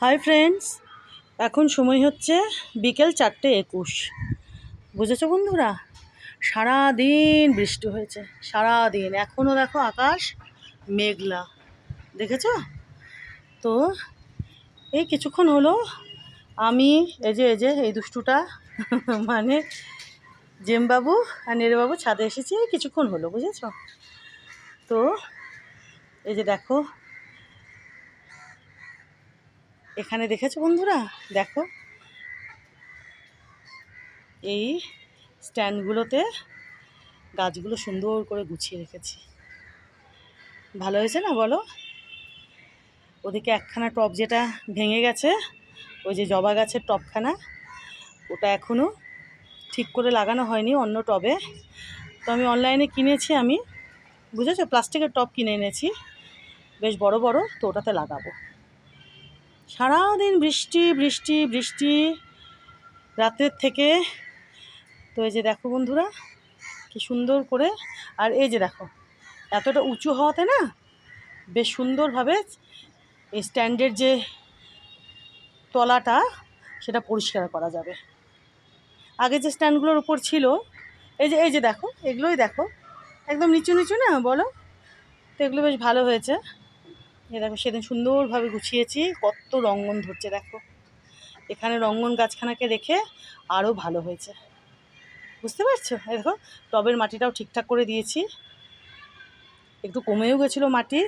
Hi friends, এখন সময় হচ্ছে বিকেল 4:21। বুঝেছো বন্ধুরা? সারাদিন বৃষ্টি হয়েছে, সারাদিন। এখনও দেখো আকাশ মেঘলা, দেখেছো তো? এই কিছুক্ষণ হলো আমি এই দুষ্টুটা মানে জেমবাবু আর নেড়েবাবু ছাদে এসেছি কিছুক্ষণ হলো, বুঝেছো তো? এই যে দেখো, এখানে দেখেছো বন্ধুরা, দেখো এই স্ট্যান্ডগুলোতে গাছগুলো সুন্দর করে গুছিয়ে রেখেছি। ভালো হয়েছে না বলো? ওদিকে একখানা টব যেটা ভেঙে গেছে, ওই যে জবা গাছের টবখানা, ওটা এখনও ঠিক করে লাগানো হয়নি অন্য টবে। তো আমি অনলাইনে কিনেছি, আমি বুঝেছো, প্লাস্টিকের টব কিনে এনেছি বেশ বড় বড়, তো ওটাতে লাগাবো। সারাদিন বৃষ্টি বৃষ্টি বৃষ্টি রাতের থেকে। তো এই যে দেখো বন্ধুরা কি সুন্দর করে, আর এই যে দেখো এতটা উঁচু হওয়াতে না বেশ সুন্দরভাবে এই স্ট্যান্ডের যে তলাটা সেটা পরিষ্কার করা যাবে। আগে যে স্ট্যান্ডগুলোর উপর ছিল, এই যে দেখো, এগুলোই দেখো একদম নিচু নিচু না বলো, তো এগুলো বেশ ভালো হয়েছে। এই দেখো সেদিন সুন্দরভাবে গুছিয়েছি, কত রঙ্গন ধরছে দেখো। এখানে রঙ্গন গাছখানাকে রেখে আরও ভালো হয়েছে, বুঝতে পারছো? এই দেখো টবের মাটিটাও ঠিকঠাক করে দিয়েছি, একটু কমেও গেছিলো মাটি,